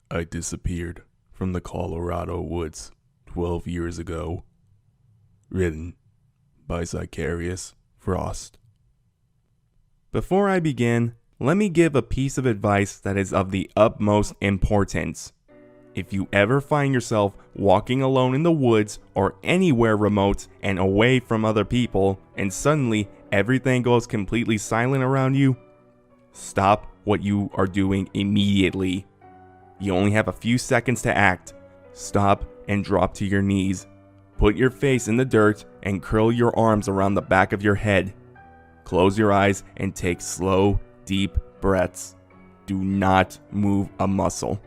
I disappeared from the Colorado woods 12 years ago. Written by Zachariusfrost. Before I begin, let me give a piece of advice that is of the utmost importance. If you ever find yourself walking alone in the woods or anywhere remote and away from other people, and suddenly everything goes completely silent around you, stop what you are doing immediately. You only have a few seconds to act. Stop and drop to your knees. Put your face in the dirt and curl your arms around the back of your head. Close your eyes and take slow, deep breaths. Do not move a muscle.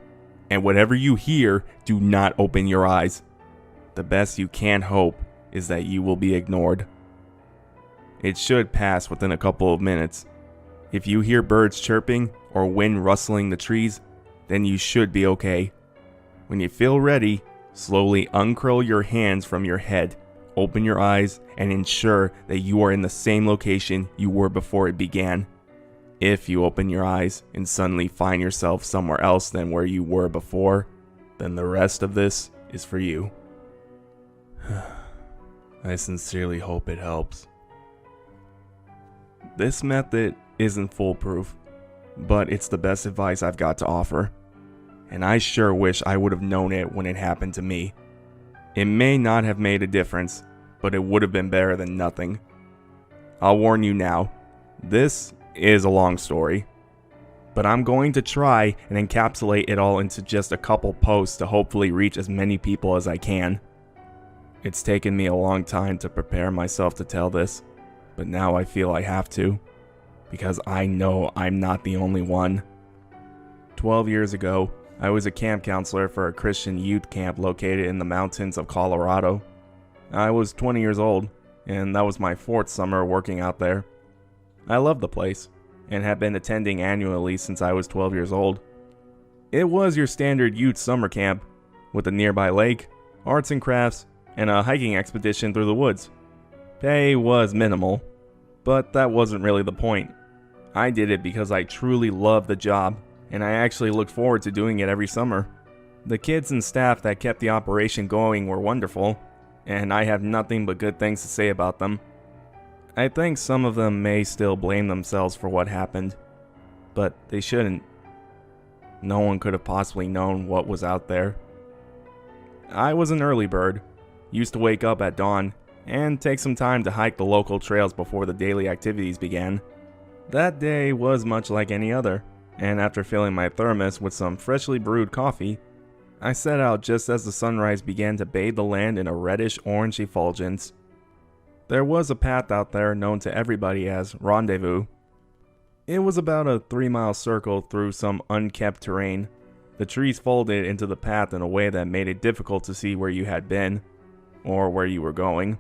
And whatever you hear, do not open your eyes. The best you can hope is that you will be ignored. It should pass within a couple of minutes. If you hear birds chirping or wind rustling the trees, then you should be okay. When you feel ready, slowly uncurl your hands from your head, open your eyes, and ensure that you are in the same location you were before it began. If you open your eyes and suddenly find yourself somewhere else than where you were before, then the rest of this is for you. I sincerely hope it helps. This method isn't foolproof, but it's the best advice I've got to offer. And I sure wish I would have known it when it happened to me. It may not have made a difference, but it would have been better than nothing. I'll warn you now, this is a long story, but I'm going to try and encapsulate it all into just a couple posts to hopefully reach as many people as I can. It's taken me a long time to prepare myself to tell this, but now I feel I have to, because I know I'm not the only one. 12 years ago, I was a camp counselor for a Christian youth camp located in the mountains of Colorado. I was 20 years old, and that was my 4th summer working out there. I loved the place, and had been attending annually since I was 12 years old. It was your standard youth summer camp, with a nearby lake, arts and crafts, and a hiking expedition through the woods. Pay was minimal, but that wasn't really the point. I did it because I truly loved the job, and I actually looked forward to doing it every summer. The kids and staff that kept the operation going were wonderful, and I have nothing but good things to say about them. I think some of them may still blame themselves for what happened, but they shouldn't. No one could have possibly known what was out there. I was an early bird, used to wake up at dawn, and take some time to hike the local trails before the daily activities began. That day was much like any other, and after filling my thermos with some freshly brewed coffee, I set out just as the sunrise began to bathe the land in a reddish-orange effulgence. There was a path out there known to everybody as Rendezvous. It was about a 3-mile circle through some unkept terrain. The trees folded into the path in a way that made it difficult to see where you had been, or where you were going.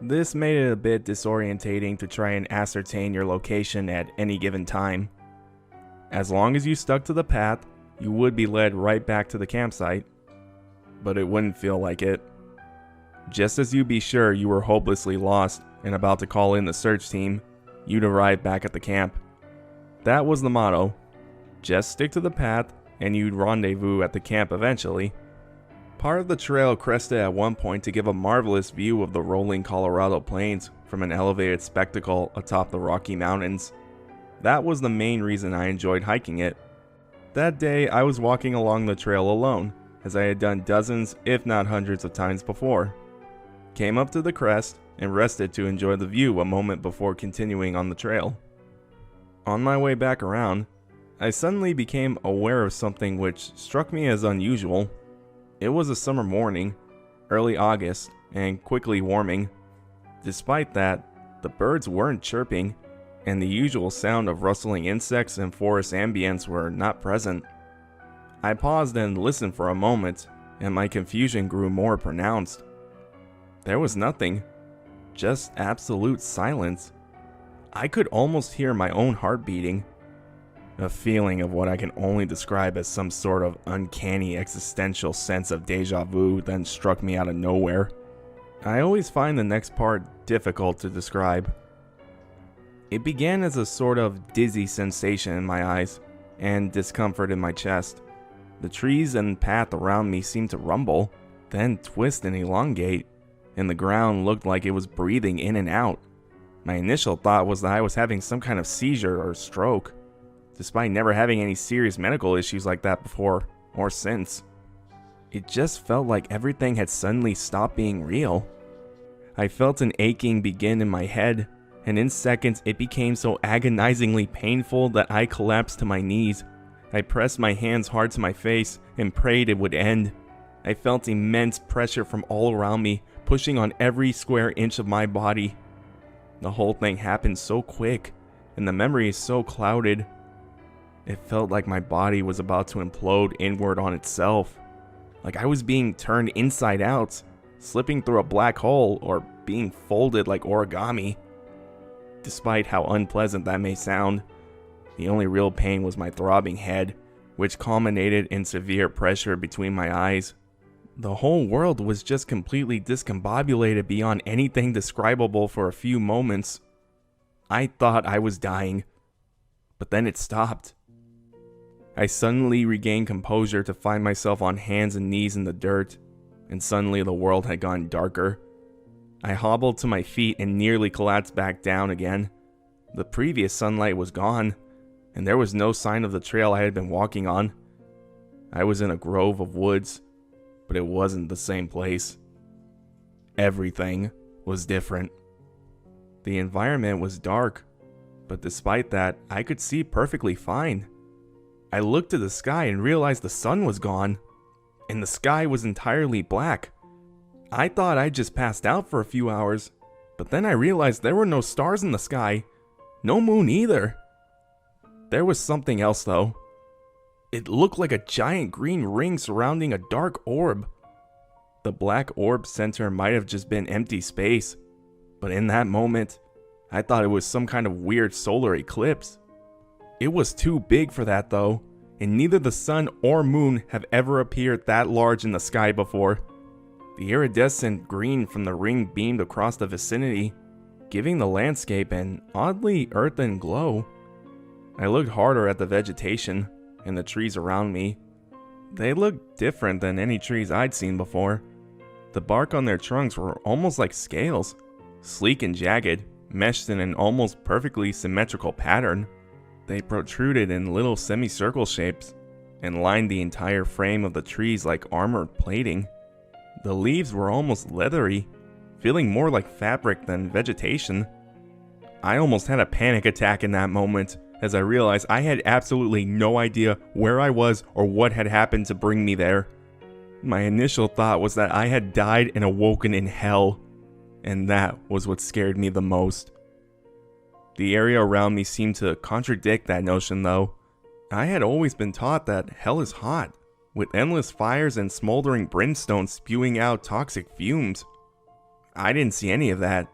This made it a bit disorientating to try and ascertain your location at any given time. As long as you stuck to the path, you would be led right back to the campsite, but it wouldn't feel like it. Just as you'd be sure you were hopelessly lost and about to call in the search team, you'd arrive back at the camp. That was the motto. Just stick to the path and you'd rendezvous at the camp eventually. Part of the trail crested at one point to give a marvelous view of the rolling Colorado plains from an elevated spectacle atop the Rocky Mountains. That was the main reason I enjoyed hiking it. That day I was walking along the trail alone, as I had done dozens if not hundreds of times before. Came up to the crest and rested to enjoy the view a moment before continuing on the trail. On my way back around, I suddenly became aware of something which struck me as unusual. It was a summer morning, early August, and quickly warming. Despite that, the birds weren't chirping, and the usual sound of rustling insects and forest ambience were not present. I paused and listened for a moment, and my confusion grew more pronounced. There was nothing, just absolute silence. I could almost hear my own heart beating. A feeling of what I can only describe as some sort of uncanny existential sense of deja vu then struck me out of nowhere. I always find the next part difficult to describe. It began as a sort of dizzy sensation in my eyes and discomfort in my chest. The trees and path around me seemed to rumble, then twist and elongate, and the ground looked like it was breathing in and out. My initial thought was that I was having some kind of seizure or stroke, despite never having any serious medical issues like that before or since. It just felt like everything had suddenly stopped being real. I felt an aching begin in my head, and in seconds it became so agonizingly painful that I collapsed to my knees. I pressed my hands hard to my face and prayed it would end. I felt immense pressure from all around me, pushing on every square inch of my body. The whole thing happened so quick, and the memory is so clouded. It felt like my body was about to implode inward on itself. Like I was being turned inside out, slipping through a black hole, or being folded like origami. Despite how unpleasant that may sound, the only real pain was my throbbing head, which culminated in severe pressure between my eyes. The whole world was just completely discombobulated beyond anything describable for a few moments. I thought I was dying, but then it stopped. I suddenly regained composure to find myself on hands and knees in the dirt, and suddenly the world had gone darker. I hobbled to my feet and nearly collapsed back down again. The previous sunlight was gone, and there was no sign of the trail I had been walking on. I was in a grove of woods, but it wasn't the same place. Everything was different. The environment was dark, but despite that, I could see perfectly fine. I looked to the sky and realized the sun was gone, and the sky was entirely black. I thought I just passed out for a few hours, but then I realized there were no stars in the sky, no moon either. There was something else though. It looked like a giant green ring surrounding a dark orb. The black orb center might have just been empty space, but in that moment, I thought it was some kind of weird solar eclipse. It was too big for that though, and neither the sun or moon have ever appeared that large in the sky before. The iridescent green from the ring beamed across the vicinity, giving the landscape an oddly earthen glow. I looked harder at the vegetation and the trees around me. They looked different than any trees I'd seen before. The bark on their trunks were almost like scales, sleek and jagged, meshed in an almost perfectly symmetrical pattern. They protruded in little semicircle shapes and lined the entire frame of the trees like armored plating. The leaves were almost leathery, feeling more like fabric than vegetation. I almost had a panic attack in that moment as I realized I had absolutely no idea where I was or what had happened to bring me there. My initial thought was that I had died and awoken in hell, and that was what scared me the most. The area around me seemed to contradict that notion though. I had always been taught that hell is hot, with endless fires and smoldering brimstone spewing out toxic fumes. I didn't see any of that,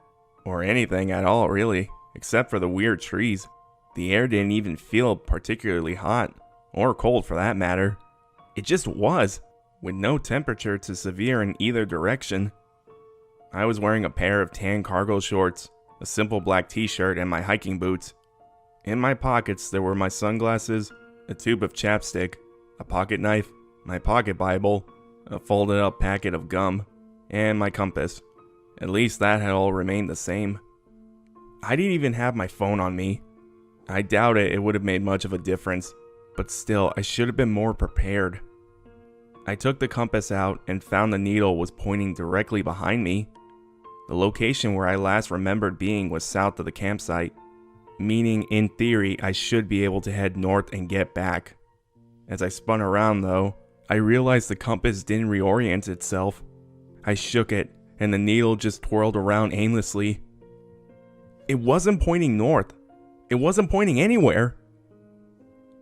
or anything at all really, except for the weird trees. The air didn't even feel particularly hot, or cold for that matter. It just was, with no temperature to severe in either direction. I was wearing a pair of tan cargo shorts, a simple black t-shirt, and my hiking boots. In my pockets there were my sunglasses, a tube of chapstick, a pocket knife, my pocket Bible, a folded up packet of gum, and my compass. At least that had all remained the same. I didn't even have my phone on me. I doubt it would have made much of a difference, but still I should have been more prepared. I took the compass out and found the needle was pointing directly behind me. The location where I last remembered being was south of the campsite, meaning in theory I should be able to head north and get back. As I spun around though, I realized the compass didn't reorient itself. I shook it and the needle just twirled around aimlessly. It wasn't pointing north. It wasn't pointing anywhere.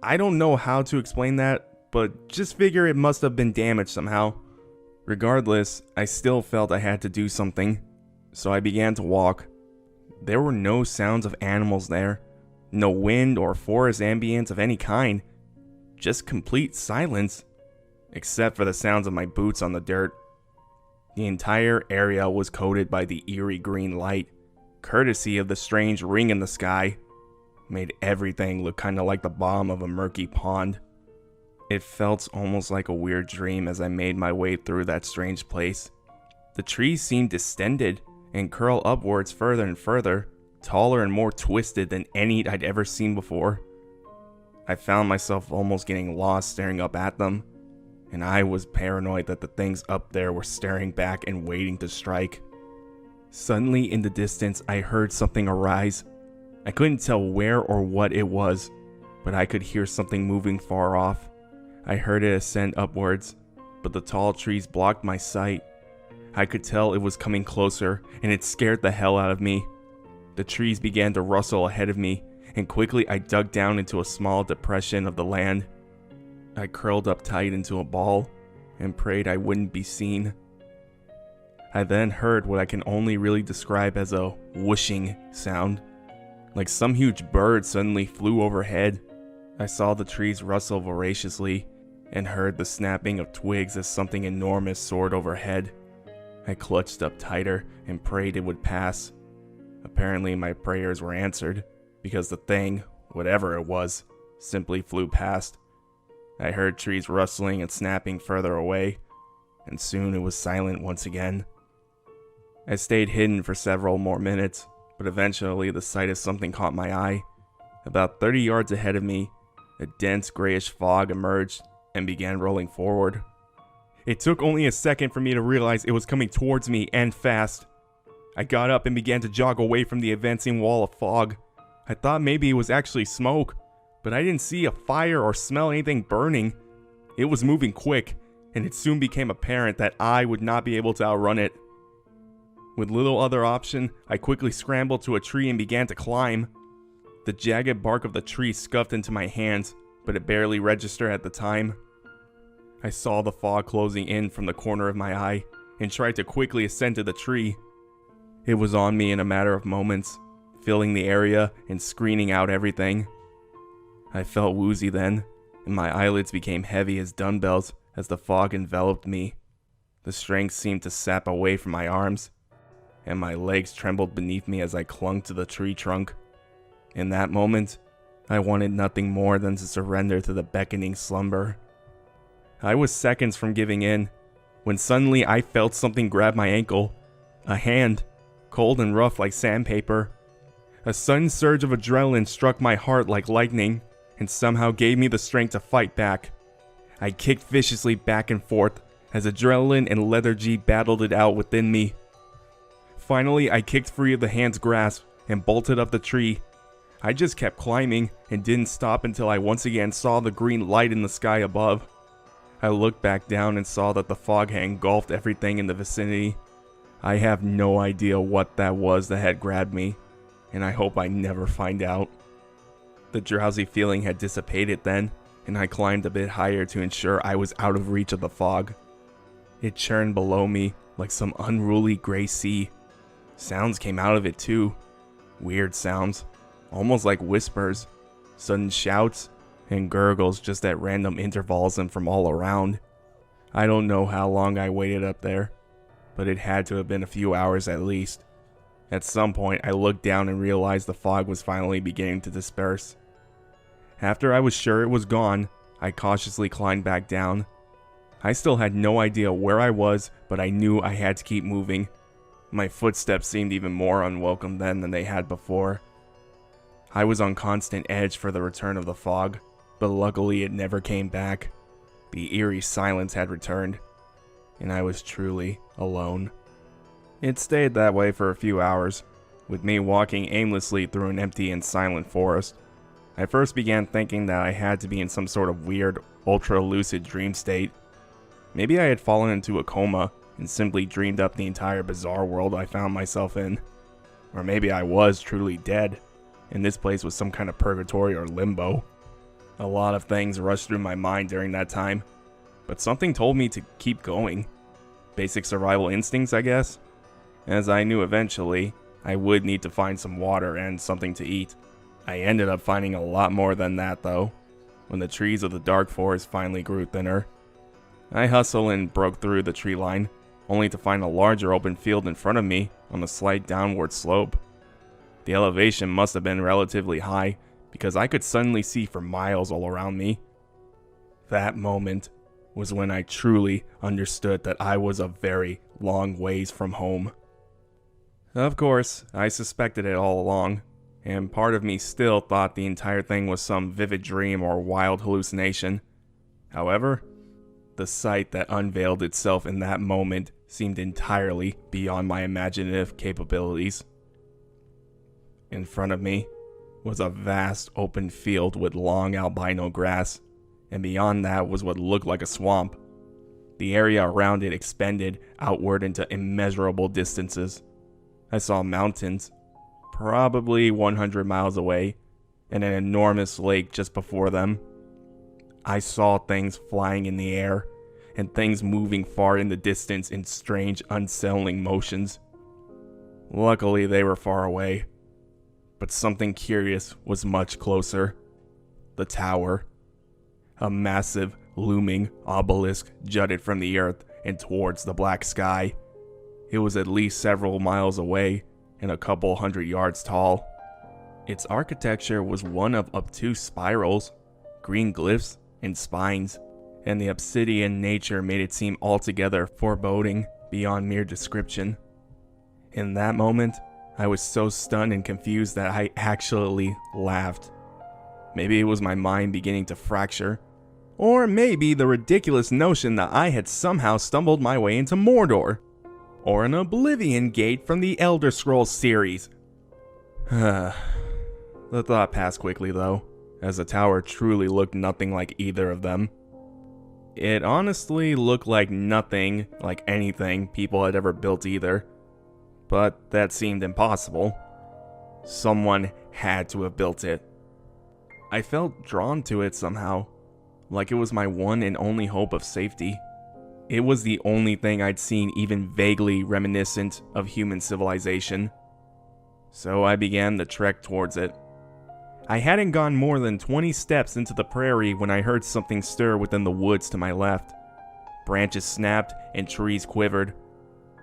I don't know how to explain that, but just figure it must have been damaged somehow. Regardless, I still felt I had to do something, so I began to walk. There were no sounds of animals there, no wind or forest ambience of any kind, just complete silence, except for the sounds of my boots on the dirt. The entire area was coated by the eerie green light, courtesy of the strange ring in the sky. Made everything look kinda like the bottom of a murky pond. It felt almost like a weird dream as I made my way through that strange place. The trees seemed distended and curl upwards further and further, taller and more twisted than any I'd ever seen before. I found myself almost getting lost staring up at them, and I was paranoid that the things up there were staring back and waiting to strike. Suddenly in the distance, I heard something arise. I couldn't tell where or what it was, but I could hear something moving far off. I heard it ascend upwards, but the tall trees blocked my sight. I could tell it was coming closer, and it scared the hell out of me. The trees began to rustle ahead of me, and quickly I dug down into a small depression of the land. I curled up tight into a ball, and prayed I wouldn't be seen. I then heard what I can only really describe as a whooshing sound, like some huge bird suddenly flew overhead. I saw the trees rustle voraciously, and heard the snapping of twigs as something enormous soared overhead. I clutched up tighter and prayed it would pass. Apparently my prayers were answered, because the thing, whatever it was, simply flew past. I heard trees rustling and snapping further away, and soon it was silent once again. I stayed hidden for several more minutes, but eventually the sight of something caught my eye. About 30 yards ahead of me, a dense grayish fog emerged and began rolling forward. It took only a second for me to realize it was coming towards me, and fast. I got up and began to jog away from the advancing wall of fog. I thought maybe it was actually smoke, but I didn't see a fire or smell anything burning. It was moving quick, and it soon became apparent that I would not be able to outrun it. With little other option, I quickly scrambled to a tree and began to climb. The jagged bark of the tree scuffed into my hands, but it barely registered at the time. I saw the fog closing in from the corner of my eye, and tried to quickly ascend to the tree. It was on me in a matter of moments, filling the area and screening out everything. I felt woozy then, and my eyelids became heavy as dumbbells as the fog enveloped me. The strength seemed to sap away from my arms, and my legs trembled beneath me as I clung to the tree trunk. In that moment, I wanted nothing more than to surrender to the beckoning slumber. I was seconds from giving in, when suddenly I felt something grab my ankle. A hand, cold and rough like sandpaper. A sudden surge of adrenaline struck my heart like lightning, and somehow gave me the strength to fight back. I kicked viciously back and forth, as adrenaline and lethargy battled it out within me. Finally, I kicked free of the hand's grasp, and bolted up the tree. I just kept climbing, and didn't stop until I once again saw the green light in the sky above. I looked back down and saw that the fog had engulfed everything in the vicinity. I have no idea what that was that had grabbed me, and I hope I never find out. The drowsy feeling had dissipated then, and I climbed a bit higher to ensure I was out of reach of the fog. It churned below me like some unruly gray sea. Sounds came out of it too. Weird sounds, almost like whispers, sudden shouts, and gurgles just at random intervals and from all around. I don't know how long I waited up there, but it had to have been a few hours at least. At some point, I looked down and realized the fog was finally beginning to disperse. After I was sure it was gone, I cautiously climbed back down. I still had no idea where I was, but I knew I had to keep moving. My footsteps seemed even more unwelcome then than they had before. I was on constant edge for the return of the fog, but luckily it never came back. The eerie silence had returned, and I was truly alone. It stayed that way for a few hours, with me walking aimlessly through an empty and silent forest. I first began thinking that I had to be in some sort of weird, ultra-lucid dream state. Maybe I had fallen into a coma and simply dreamed up the entire bizarre world I found myself in. Or maybe I was truly dead, and this place was some kind of purgatory or limbo. A lot of things rushed through my mind during that time, but something told me to keep going. Basic survival instincts, I guess? As I knew eventually, I would need to find some water and something to eat. I ended up finding a lot more than that though, when the trees of the dark forest finally grew thinner. I hustled and broke through the tree line, only to find a larger open field in front of me on a slight downward slope. The elevation must have been relatively high, because I could suddenly see for miles all around me. That moment was when I truly understood that I was a very long ways from home. Of course, I suspected it all along, and part of me still thought the entire thing was some vivid dream or wild hallucination. However, the sight that unveiled itself in that moment seemed entirely beyond my imaginative capabilities. In front of me was a vast open field with long albino grass, and beyond that was what looked like a swamp. The area around it expanded outward into immeasurable distances. I saw mountains, probably 100 miles away, and an enormous lake just before them. I saw things flying in the air, and things moving far in the distance in strange, unsettling motions. Luckily, they were far away, but something curious was much closer. The tower. A massive, looming obelisk jutted from the earth and towards the black sky. It was at least several miles away and a couple hundred yards tall. Its architecture was one of obtuse spirals, green glyphs, and spines, and the obsidian nature made it seem altogether foreboding beyond mere description. In that moment, I was so stunned and confused that I actually laughed. Maybe it was my mind beginning to fracture, or maybe the ridiculous notion that I had somehow stumbled my way into Mordor, or an Oblivion Gate from the Elder Scrolls series. The thought passed quickly though, as the tower truly looked nothing like either of them. It honestly looked like nothing like anything people had ever built either, but that seemed impossible. Someone had to have built it. I felt drawn to it somehow, like it was my one and only hope of safety. It was the only thing I'd seen even vaguely reminiscent of human civilization. So I began the trek towards it. I hadn't gone more than 20 steps into the prairie when I heard something stir within the woods to my left. Branches snapped and trees quivered.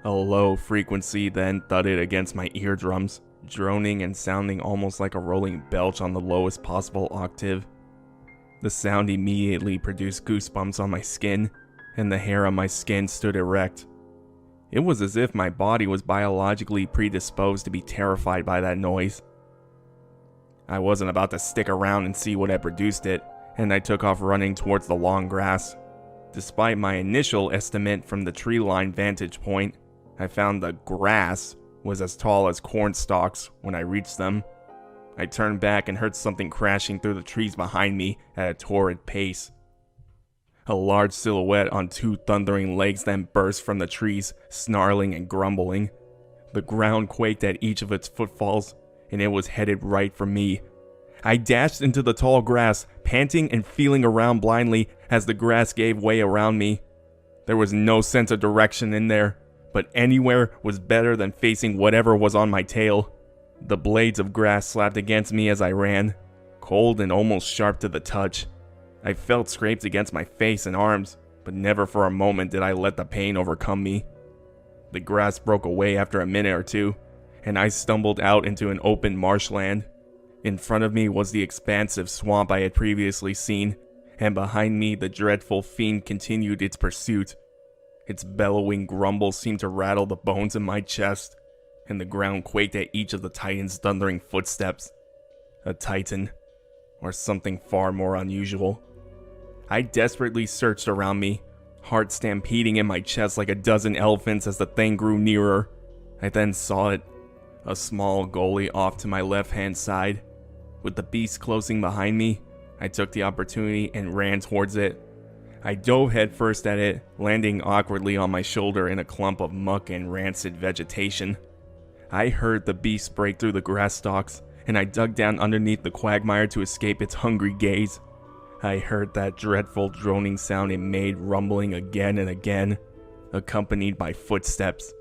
A low frequency then thudded against my eardrums, droning and sounding almost like a rolling belch on the lowest possible octave. The sound immediately produced goosebumps on my skin, and the hair on my skin stood erect. It was as if my body was biologically predisposed to be terrified by that noise. I wasn't about to stick around and see what had produced it, and I took off running towards the long grass. Despite my initial estimate from the tree-line vantage point, I found the grass was as tall as corn stalks when I reached them. I turned back and heard something crashing through the trees behind me at a torrid pace. A large silhouette on two thundering legs then burst from the trees, snarling and grumbling. The ground quaked at each of its footfalls, and it was headed right for me. I dashed into the tall grass, panting and feeling around blindly as the grass gave way around me. There was no sense of direction in there, but anywhere was better than facing whatever was on my tail. The blades of grass slapped against me as I ran, cold and almost sharp to the touch. I felt scrapes against my face and arms, but never for a moment did I let the pain overcome me. The grass broke away after a minute or two, and I stumbled out into an open marshland. In front of me was the expansive swamp I had previously seen, and behind me the dreadful fiend continued its pursuit. Its bellowing grumble seemed to rattle the bones in my chest, and the ground quaked at each of the Titan's thundering footsteps. A Titan, or something far more unusual. I desperately searched around me, heart stampeding in my chest like a dozen elephants as the thing grew nearer. I then saw it, a small gully off to my left-hand side. With the beast closing behind me, I took the opportunity and ran towards it. I dove headfirst at it, landing awkwardly on my shoulder in a clump of muck and rancid vegetation. I heard the beast break through the grass stalks, and I dug down underneath the quagmire to escape its hungry gaze. I heard that dreadful droning sound it made rumbling again and again, accompanied by footsteps.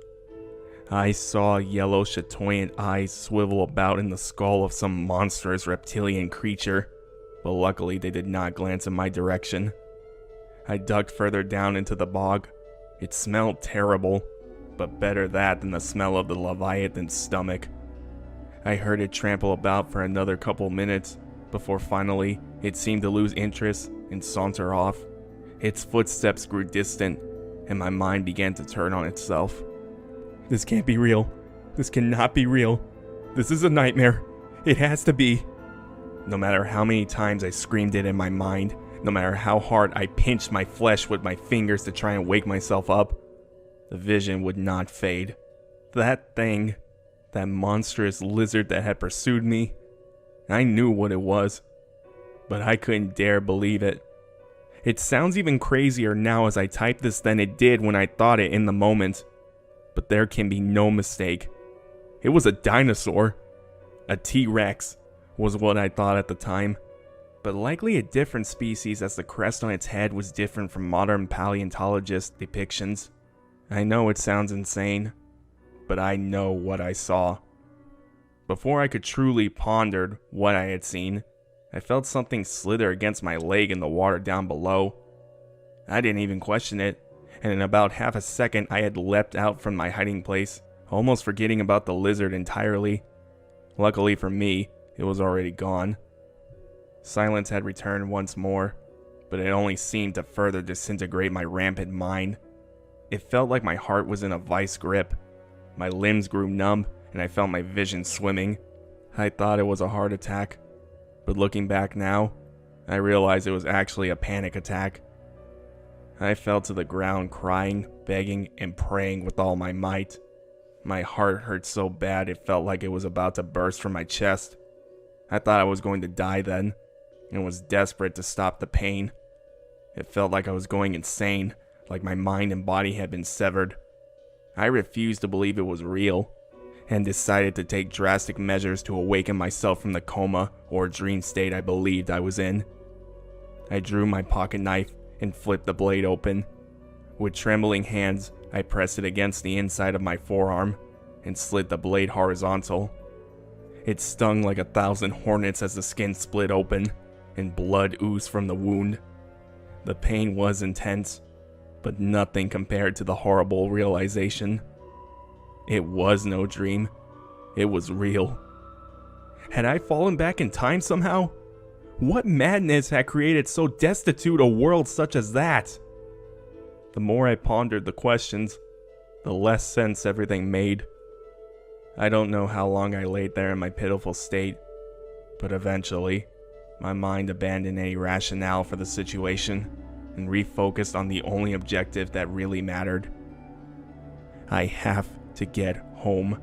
I saw yellow chatoyant eyes swivel about in the skull of some monstrous reptilian creature, but luckily they did not glance in my direction. I dug further down into the bog. It smelled terrible, but better that than the smell of the Leviathan's stomach. I heard it trample about for another couple minutes, before finally it seemed to lose interest and saunter off, Its footsteps grew distant, and my mind began to turn on itself. This can't be real. This cannot be real. This is a nightmare. It has to be. No matter how many times I screamed it in my mind, no matter how hard I pinched my flesh with my fingers to try and wake myself up, the vision would not fade. That thing, that monstrous lizard that had pursued me, I knew what it was, but I couldn't dare believe it. It sounds even crazier now as I type this than it did when I thought it in the moment, but there can be no mistake. It was a dinosaur. A T-Rex was what I thought at the time, but likely a different species as the crest on its head was different from modern paleontologist depictions. I know it sounds insane, but I know what I saw. Before I could truly ponder what I had seen, I felt something slither against my leg in the water down below. I didn't even question it, and in about half a second I had leapt out from my hiding place, almost forgetting about the lizard entirely. Luckily for me, it was already gone. Silence had returned once more, but it only seemed to further disintegrate my rampant mind. It felt like my heart was in a vice grip. My limbs grew numb, and I felt my vision swimming. I thought it was a heart attack, but looking back now, I realized it was actually a panic attack. I fell to the ground crying, begging, and praying with all my might. My heart hurt so bad it felt like it was about to burst from my chest. I thought I was going to die then, and was desperate to stop the pain. It felt like I was going insane, like my mind and body had been severed. I refused to believe it was real, and decided to take drastic measures to awaken myself from the coma or dream state I believed I was in. I drew my pocket knife and flipped the blade open. With trembling hands, I pressed it against the inside of my forearm and slid the blade horizontal. It stung like 1,000 hornets as the skin split open and blood oozed from the wound. The pain was intense, but nothing compared to the horrible realization. It was no dream. It was real. Had I fallen back in time somehow? What madness had created so destitute a world such as that? The more I pondered the questions, the less sense everything made. I don't know how long I laid there in my pitiful state, but eventually, my mind abandoned any rationale for the situation and refocused on the only objective that really mattered. I have to get home.